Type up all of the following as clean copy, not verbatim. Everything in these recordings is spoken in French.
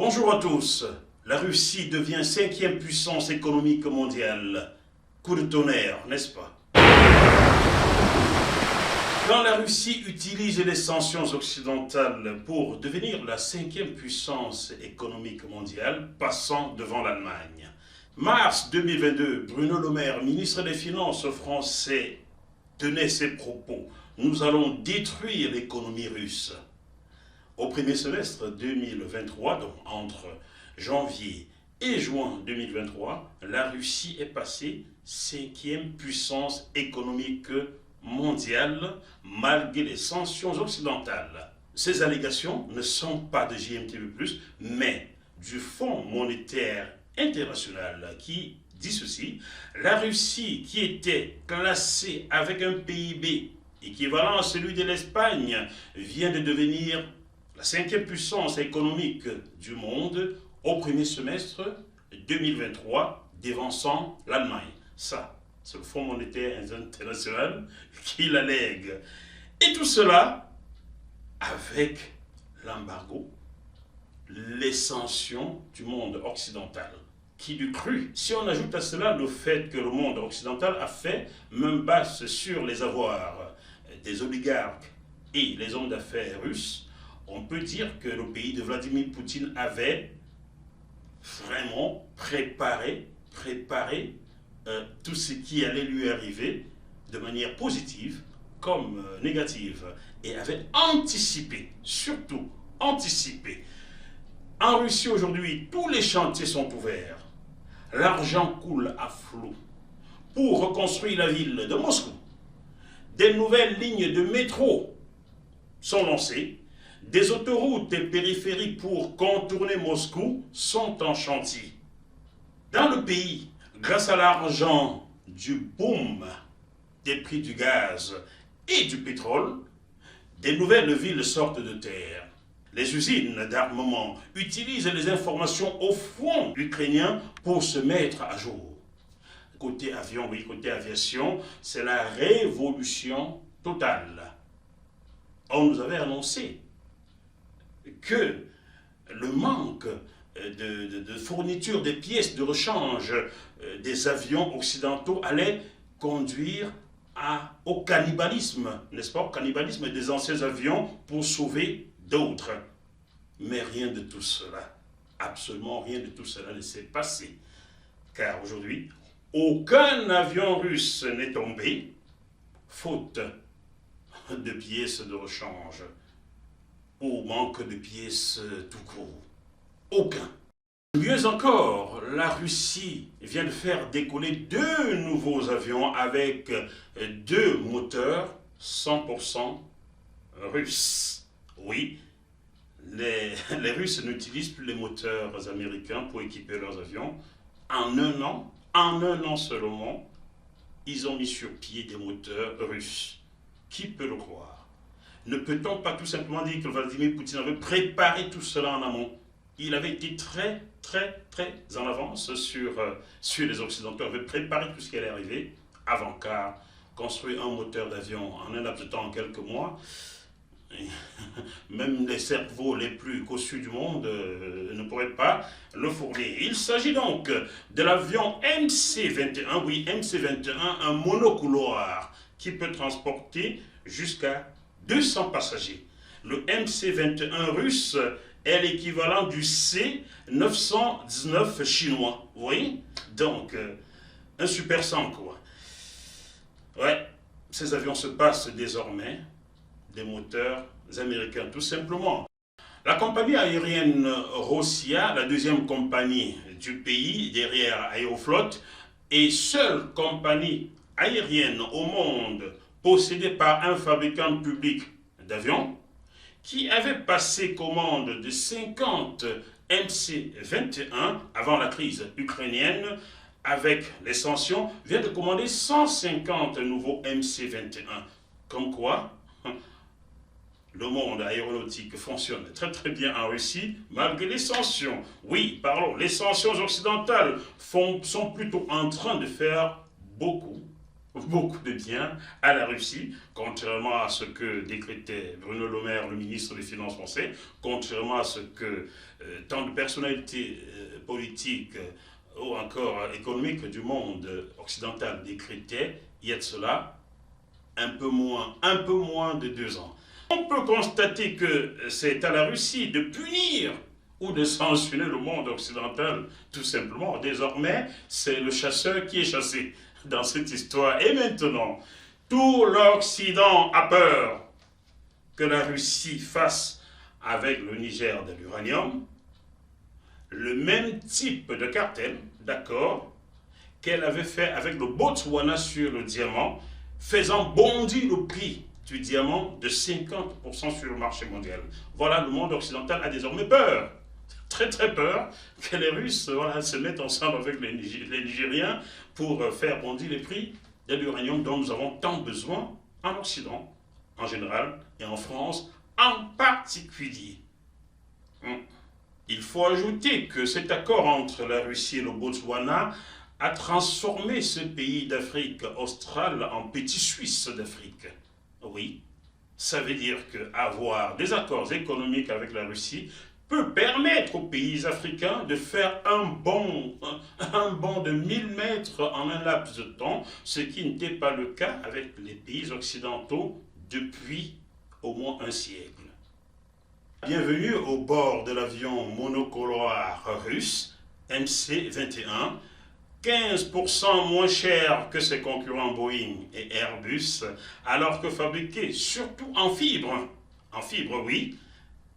Bonjour à tous. La Russie devient cinquième puissance économique mondiale. Coup de tonnerre, n'est-ce pas? Quand la Russie utilise les sanctions occidentales pour devenir la cinquième puissance économique mondiale, passant devant l'Allemagne. Mars 2022, Bruno Le Maire, ministre des Finances français, tenait ses propos. Nous allons détruire l'économie russe. Au premier semestre 2023, donc entre janvier et juin 2023, la Russie est passée cinquième puissance économique mondiale malgré les sanctions occidentales. Ces allégations ne sont pas de JMTV+, mais du Fonds monétaire international qui dit ceci: la Russie, qui était classée avec un PIB équivalent à celui de l'Espagne, vient de devenir la cinquième puissance économique du monde au premier semestre 2023, dévançant l'Allemagne. Ça, c'est le Fonds monétaire international qui l'allègue. Et tout cela avec l'embargo, les sanctions du monde occidental. Qui l'eût cru? Si on ajoute à cela le fait que le monde occidental a fait main basse sur les avoirs des oligarques et les hommes d'affaires russes, on peut dire que le pays de Vladimir Poutine avait vraiment préparé tout ce qui allait lui arriver de manière positive comme négative, et avait anticipé, surtout anticipé. En Russie aujourd'hui, tous les chantiers sont ouverts. L'argent coule à flot pour reconstruire la ville de Moscou. Des nouvelles lignes de métro sont lancées. Des autoroutes et périphériques pour contourner Moscou sont en chantier. Dans le pays, grâce à l'argent du boom des prix du gaz et du pétrole, des nouvelles villes sortent de terre. Les usines d'armement utilisent les informations au front ukrainien pour se mettre à jour. Côté avion, oui, côté aviation, c'est la révolution totale. On nous avait annoncé que le manque de fourniture des pièces de rechange des avions occidentaux allait conduire au cannibalisme, n'est-ce pas, au cannibalisme des anciens avions pour sauver d'autres. Mais rien de tout cela, absolument rien de tout cela ne s'est passé. Car aujourd'hui, aucun avion russe n'est tombé, faute de pièces de rechange, ou manque de pièces tout court. Aucun. Mieux encore, la Russie vient de faire décoller 2 nouveaux avions avec 2 moteurs 100% russes. Oui, les Russes n'utilisent plus les moteurs américains pour équiper leurs avions. En un an seulement, ils ont mis sur pied des moteurs russes. Qui peut le croire? Ne peut-on pas tout simplement dire que Vladimir Poutine avait préparé tout cela en amont? Il avait été très en avance sur les Occidentaux, avait préparé tout ce qui allait arriver avant, car construire un moteur d'avion en un laps de temps, en quelques mois, même les cerveaux les plus cossus du monde ne pourraient pas le fournir. Il s'agit donc de l'avion MC-21, oui, MC-21, un monocouloir qui peut transporter jusqu'à 200 passagers. Le MC-21 russe est l'équivalent du C-919 chinois. Vous voyez? Donc, un supersonique, quoi. Ouais, ces avions se passent désormais des moteurs américains, tout simplement. La compagnie aérienne Rosia, la deuxième compagnie du pays derrière Aeroflot, est seule compagnie aérienne au monde possédée par un fabricant public d'avions, qui avait passé commande de 50 MC-21 avant la crise ukrainienne. Avec les sanctions, vient de commander 150 nouveaux MC-21. Comme quoi, le monde aéronautique fonctionne très bien en Russie, malgré les sanctions. Oui, les sanctions occidentales sont plutôt en train de faire beaucoup beaucoup de bien à la Russie, contrairement à ce que décrétait Bruno Le Maire, le ministre des Finances français, contrairement à ce que tant de personnalités politiques ou encore économiques du monde occidental décrétaient, il y a de cela un peu moins de 2 ans. On peut constater que c'est à la Russie de punir ou de sanctionner le monde occidental, tout simplement. Désormais, c'est le chasseur qui est chassé dans cette histoire. Et maintenant, tout l'Occident a peur que la Russie fasse avec le Niger de l'uranium le même type de cartel, d'accord, qu'elle avait fait avec le Botswana sur le diamant, faisant bondir le prix du diamant de 50% sur le marché mondial. Voilà, le monde occidental a désormais peur, très très peur, que les Russes se mettent ensemble avec les Nigériens pour faire bondir les prix de l'uranium dont nous avons tant besoin en Occident, en général, et en France en particulier. Il faut ajouter que cet accord entre la Russie et le Botswana a transformé ce pays d'Afrique australe en petit Suisse d'Afrique. Oui, ça veut dire qu'avoir des accords économiques avec la Russie peut permettre aux pays africains de faire un bond de 1000 mètres en un laps de temps, ce qui n'était pas le cas avec les pays occidentaux depuis au moins un siècle. Bienvenue au bord de l'avion monocouloir russe MC-21, 15% moins cher que ses concurrents Boeing et Airbus, alors que fabriqué surtout en fibre oui,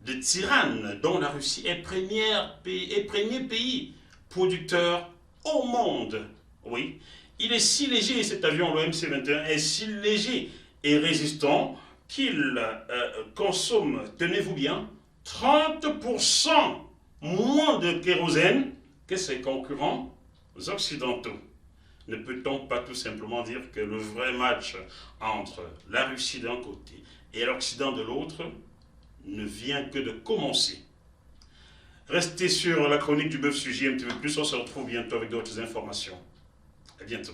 de Tirane, dont la Russie est premier pays producteur au monde. Oui, il est si léger, cet avion, le MC-21, est si léger et résistant qu'il consomme, tenez-vous bien, 30% moins de kérosène que ses concurrents occidentaux. Ne peut-on pas tout simplement dire que le vrai match entre la Russie d'un côté et l'Occident de l'autre ne vient que de commencer? Restez sur la chronique du Bœuf Sujet un petit peu plus, on se retrouve bientôt avec d'autres informations. À bientôt.